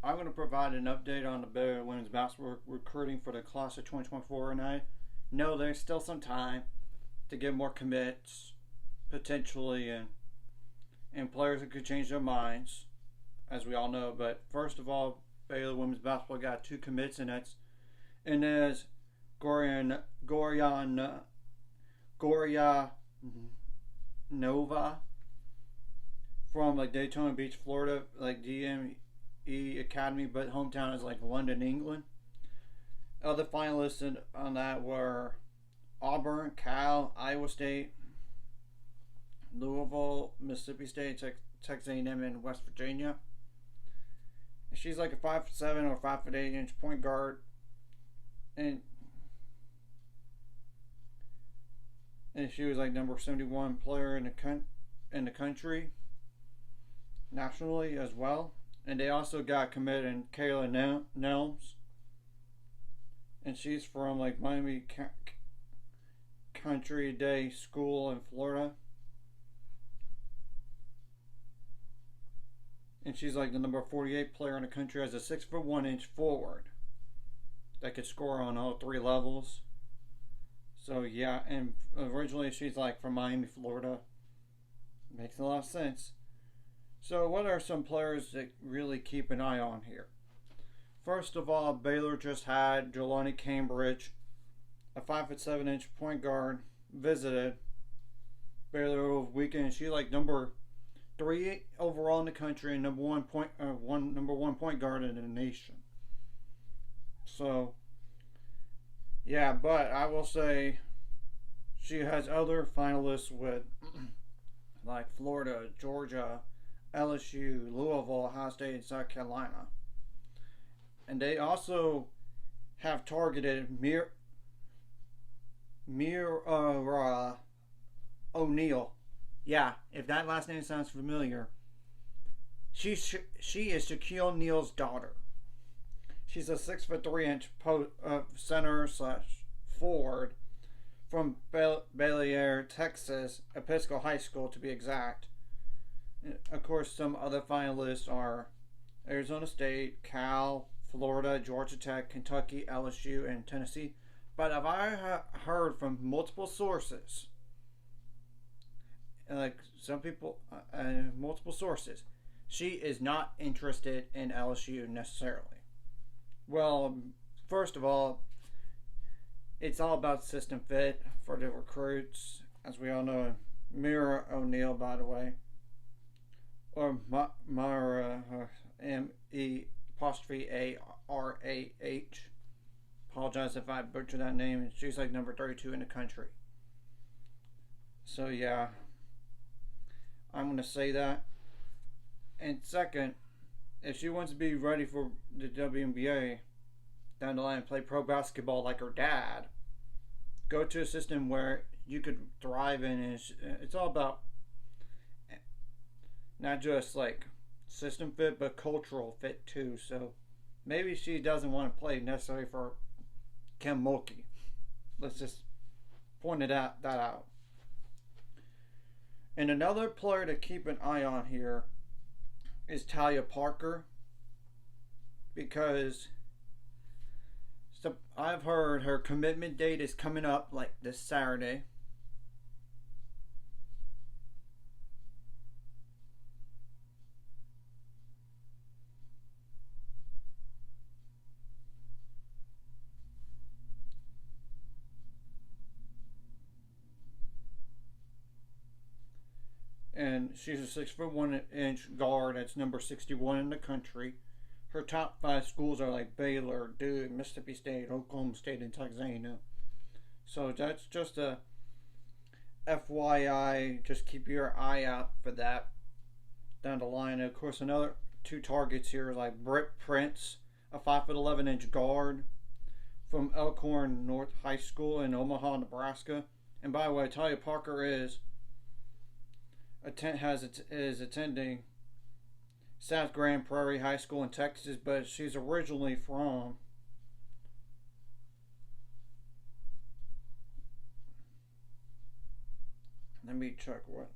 I'm going to provide an update on the Baylor women's basketball recruiting for the class of 2024, and I know there's still some time to get more commits potentially, and players that could change their minds, as we all know. But first of all, Baylor women's basketball got two commits, and that's Goria Nova from like Daytona Beach, Florida, like DME Academy, but hometown is like London, England. Other finalists on that were Auburn, Cal, Iowa State, Louisville, Mississippi State, Texas A&M, and West Virginia. She's like a 5'7" or 5'8" point guard, and she was like number 71 player in the country nationally as well. And they also got committed in Kayla Nelms, and she's from like Miami Country Day School in Florida. And she's like the number 48 player in the country as a 6'1" forward that could score on all three levels. So yeah, and originally she's like from Miami, Florida. Makes a lot of sense. So what are some players that really keep an eye on here? First of all, Baylor just had Jelani Cambridge, a 5'7" point guard, visited Baylor over the weekend. She's like number 3 overall in the country and number one point guard in the nation. So yeah, but I will say she has other finalists with like Florida, Georgia, LSU, Louisville, Ohio State, and South Carolina. And they also have targeted Mira O'Neal. Yeah, if that last name sounds familiar, she is Shaquille O'Neal's daughter. She's a 6'3" center slash forward from Baylor, Texas, Episcopal High School to be exact. Of course, some other finalists are Arizona State, Cal, Florida, Georgia Tech, Kentucky, LSU, and Tennessee. But I've heard from multiple sources, like some people, multiple sources, she is not interested in LSU necessarily. Well, first of all, it's all about system fit for the recruits, as we all know. Mira O'Neal, by the way, or Mara M-E apostrophe A-R-A-H. Apologize if I butcher that name. She's like number 32 in the country. So yeah, I'm going to say that. And second, if she wants to be ready for the WNBA down the line and play pro basketball like her dad, go to a system where you could thrive in. And it's all about not just like system fit, but cultural fit too. So maybe she doesn't want to play necessarily for Kim Mulkey. Let's just point that out. And another player to keep an eye on here is Talia Parker, because I've heard her commitment date is coming up like this Saturday. And she's a 6'1" guard. That's number 61 in the country. Her top 5 schools are like Baylor, Duke, Mississippi State, Oklahoma State, and Texas A&M. So that's just a FYI. Just keep your eye out for that down the line. And of course, another 2 targets here are like Britt Prince, a 5'11" guard from Elkhorn North High School in Omaha, Nebraska. And by the way, Talia Parker is attending South Grand Prairie High School in Texas, but she's originally from let me check what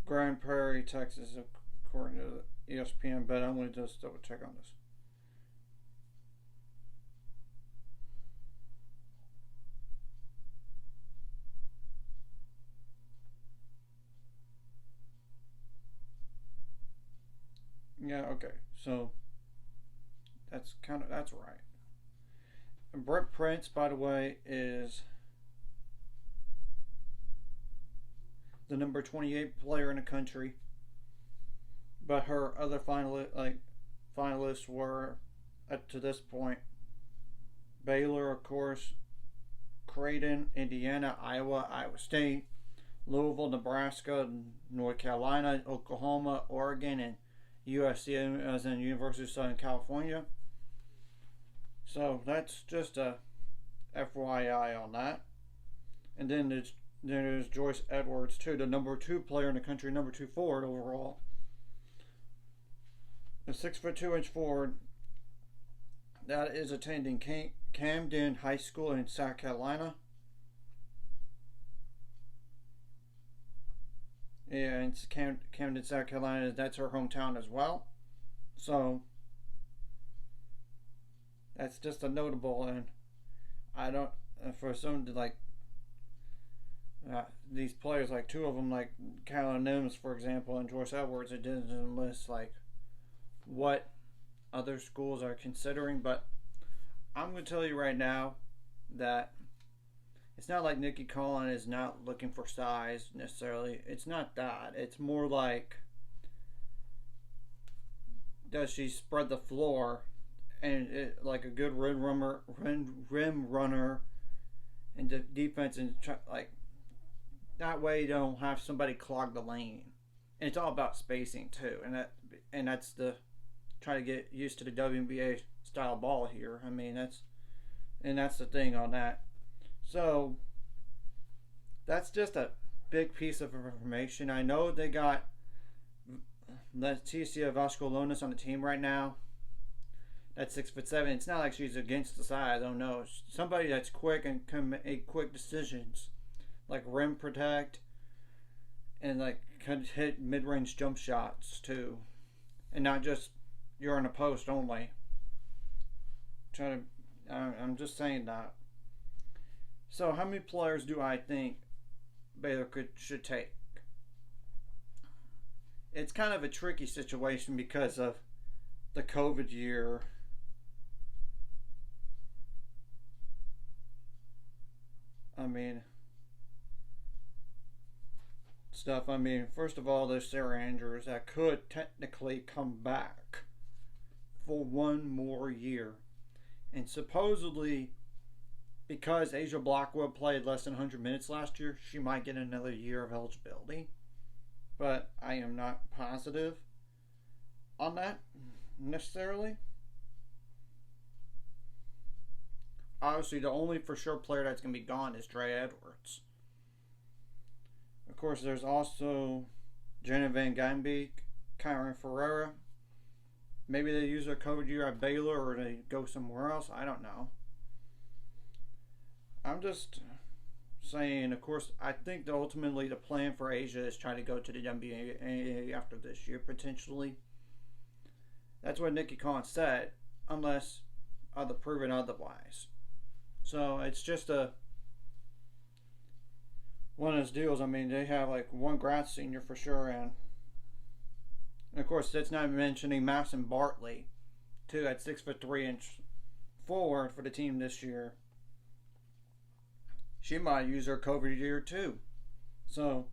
Grand Prairie, Texas, according to ESPN. But I'm going to just double check on this. Yeah, okay. So that's right. And Brett Prince, by the way, is the number 28 player in the country. But her other finalists were up to this point Baylor, of course, Creighton, Indiana, Iowa State, Louisville, Nebraska, North Carolina, Oklahoma, Oregon, and USC, as in University of Southern California. So that's just a FYI on that. And then there's Joyce Edwards too, the number 2 player in the country, number 2 forward overall. The 6'2" forward that is attending Camden High School in South Carolina. Yeah, it's Camden, South Carolina. That's her hometown as well. So that's just a notable, and I don't for some like these players, like 2 of them, like Carolyn Nims, for example, and Joyce Edwards. It doesn't list like what other schools are considering, but I'm going to tell you right now that it's not like Nikki Collin is not looking for size necessarily. It's not that. It's more like, does she spread the floor and like a good rim runner and defense, and like that way you don't have somebody clog the lane. And it's all about spacing too, and that's the try to get used to the WNBA style ball here. I mean that's the thing on that. So that's just a big piece of information. I know they got Leticia Vascolonis on the team right now. That's 6'7". It's not like she's against the size. Oh no, somebody that's quick and can make quick decisions, like rim protect, and like can hit mid-range jump shots too, and not just you're in a post only. I'm just saying that. So how many players do I think Baylor should take? It's kind of a tricky situation because of the COVID year. I mean, stuff. I mean, first of all, there's Sarah Andrews that could technically come back for 1 more year. And supposedly, because Asia Blackwood played less than 100 minutes last year, she might get another year of eligibility. But I am not positive on that necessarily. Obviously, the only for sure player that's going to be gone is Dre Edwards. Of course, there's also Jenna Van Ginbeek, Kyron Ferreira. Maybe they use their COVID year at Baylor or they go somewhere else. I don't know. I'm just saying, of course, I think that ultimately the plan for Asia is trying to go to the NBA after this year, potentially. That's what Nikki Collins said, unless proven otherwise. So it's just one of those deals. I mean, they have like 1 grad senior for sure, and of course that's not mentioning Madison Bartley, too, at 6'3" forward for the team this year. She might use her COVID year too. So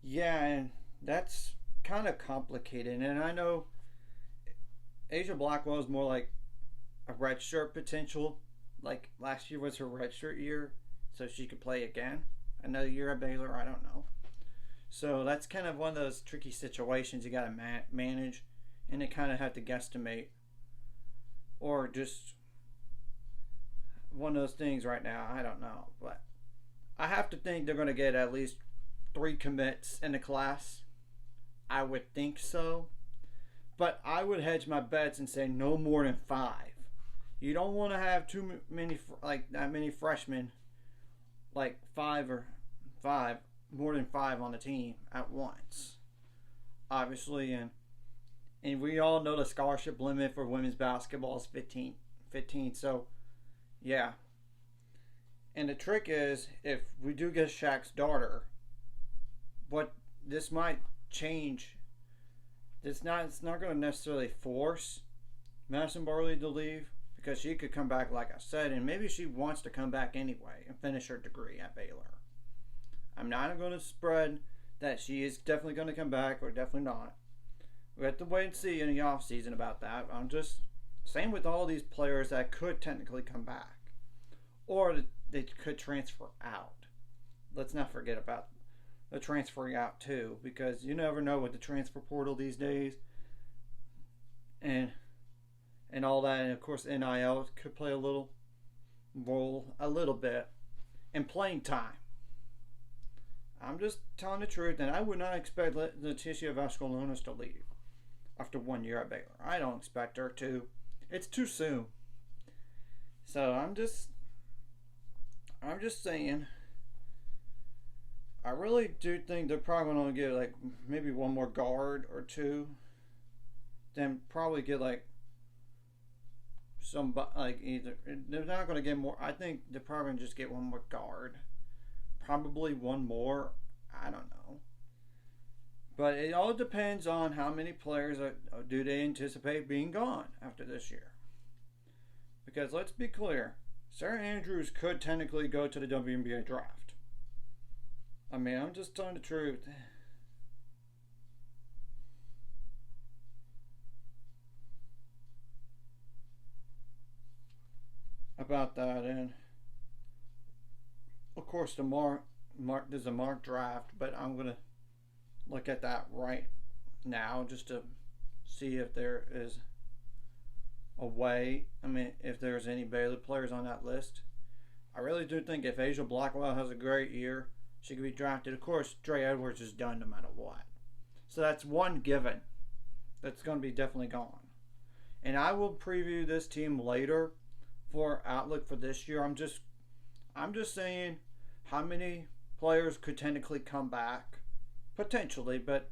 yeah, and that's kind of complicated. And I know Asia Blackwell is more like a redshirt potential. Like last year was her redshirt year, so she could play again. Another year at Baylor, I don't know. So that's kind of one of those tricky situations you got to manage, and they kind of have to guesstimate, or just one of those things right now. I don't know, but I have to think they're going to get at least 3 commits in the class. I would think so, but I would hedge my bets and say no more than 5. You don't want to have too many, like that many freshmen, like 5 or 5, more than 5 on the team at once. obviously, and we all know the scholarship limit for women's basketball is 15. 15. So yeah, and the trick is if we do get Shaq's daughter, what this might change. It's not going to necessarily force Madison Barley to leave because she could come back, like I said, and maybe she wants to come back anyway and finish her degree at Baylor. I'm not going to spread that she is definitely going to come back or definitely not. We have to wait and see in the off season about that. I'm just same with all these players that could technically come back, or they could transfer out. Let's not forget about the transferring out too, because you never know with the transfer portal these days, and all that, and of course NIL could play a little role, a little bit, in playing time. I'm just telling the truth, and I would not expect Leticia Vascolonis to leave after 1 year at Baylor. I don't expect her to. It's too soon. So I'm just saying. I really do think they're probably going to get like maybe one more guard or two. Then probably get like some like either they're not going to get more. I think they're probably going to just get one more guard. Probably one more. I don't know. But it all depends on how many players do they anticipate being gone after this year. Because let's be clear, Sarah Andrews could technically go to the WNBA draft. I mean, I'm just telling the truth. About that, and of course there's a mock draft, but I'm gonna look at that right now just to see if there is a way. I mean, if there's any Baylor players on that list. I really do think if Asia Blackwell has a great year, she could be drafted. Of course, Dre Edwards is done no matter what. So that's one given that's going to be definitely gone. And I will preview this team later for outlook for this year. I'm just saying how many players could technically come back. Potentially, but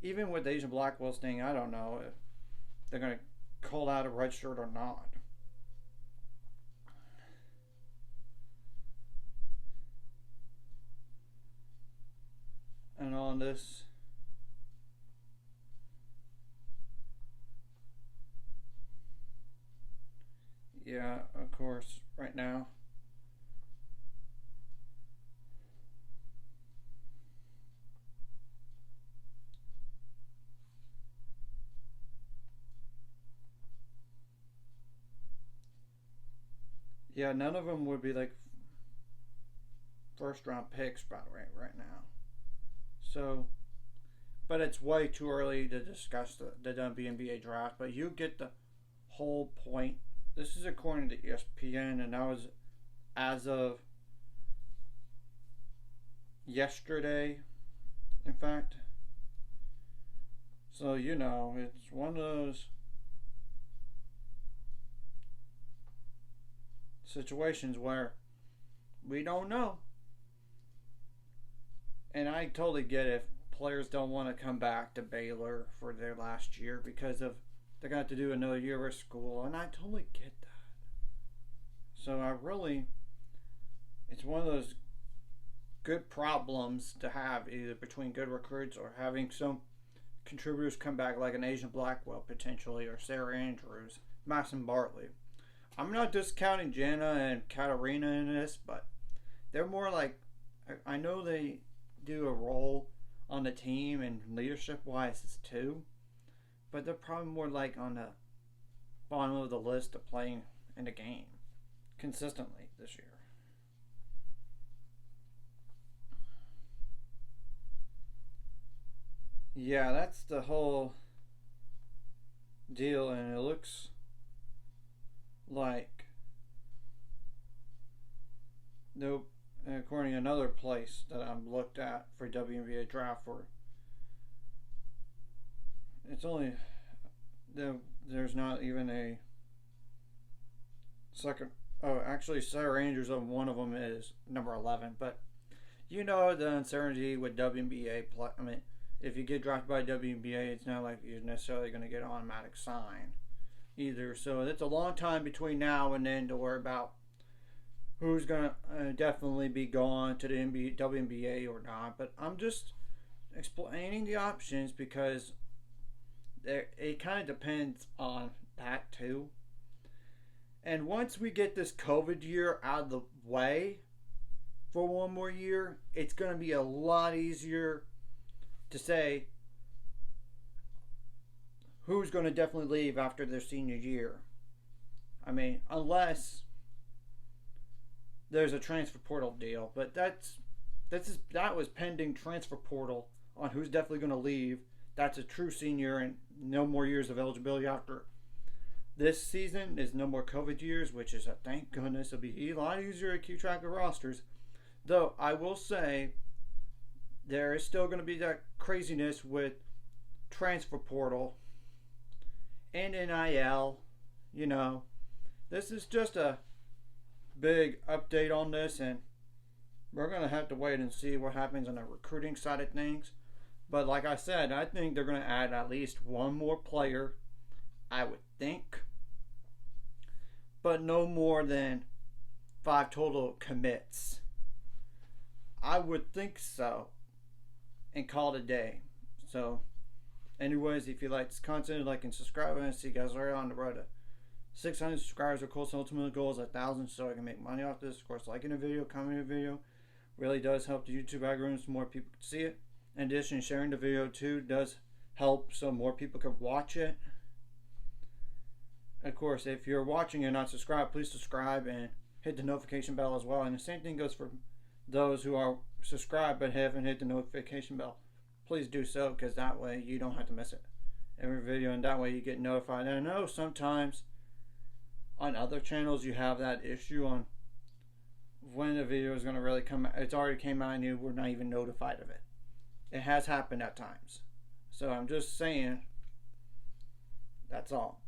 even with Asia Blackwell's thing, I don't know if they're going to call out a red shirt or not. And on this, yeah, of course, right now. Yeah, none of them would be like first round picks, by the way, right now. So, but it's way too early to discuss the WNBA draft. But you get the whole point. This is according to ESPN, and that was as of yesterday, in fact. So, it's one of those situations where we don't know. And I totally get if players don't want to come back to Baylor for their last year because of they're going to have to do another year of school, and I totally get that. So it's one of those good problems to have, either between good recruits or having some contributors come back, like an Asian Blackwell potentially, or Sarah Andrews, Madison Bartley. I'm not discounting Jana and Katarina in this, but they're more like, I know they do a role on the team and leadership wise too, but they're probably more like on the bottom of the list of playing in the game consistently this year. Yeah, that's the whole deal, and it looks like nope. According to another place that I've looked at for WNBA draft, for it's only there's not even a second. Oh, actually, Sarah Andrews on one of them is number 11, but the uncertainty with WNBA. if you get drafted by WNBA, it's not like you're necessarily going to get an automatic sign either. So it's a long time between now and then to worry about who's going to definitely be gone to the WNBA or not. But I'm just explaining the options because it kind of depends on that too. And once we get this COVID year out of the way for one more year, it's going to be a lot easier to say who's going to definitely leave after their senior year. I mean, unless there's a transfer portal deal, but that was pending transfer portal on who's definitely going to leave. That's a true senior and no more years of eligibility after this season. Is no more COVID years, which is a thank goodness. It'll be a lot easier to keep track of rosters. Though I will say there is still going to be that craziness with transfer portal and NIL. You know, this is just a big update on this, and we're going to have to wait and see what happens on the recruiting side of things. But like I said, I think they're going to add at least one more player, I would think, but no more than 5 total commits. I would think so, and call it a day. So anyways, if you like this content, like and subscribe, and see you guys later on the road to 600 subscribers. Of course, ultimate goal is 1,000, so I can make money off this. Of course, liking a video, commenting a video really does help the YouTube algorithm so more people can see it. In addition, sharing the video too does help so more people can watch it. Of course, if you're watching and not subscribed, please subscribe and hit the notification bell as well. And the same thing goes for those who are subscribed but haven't hit the notification bell. Please do so, because that way you don't have to miss it every video, and that way you get notified. And I know sometimes on other channels you have that issue on when the video is going to really come out. It's already came out and you were not even notified of it. It has happened at times. So I'm just saying, that's all.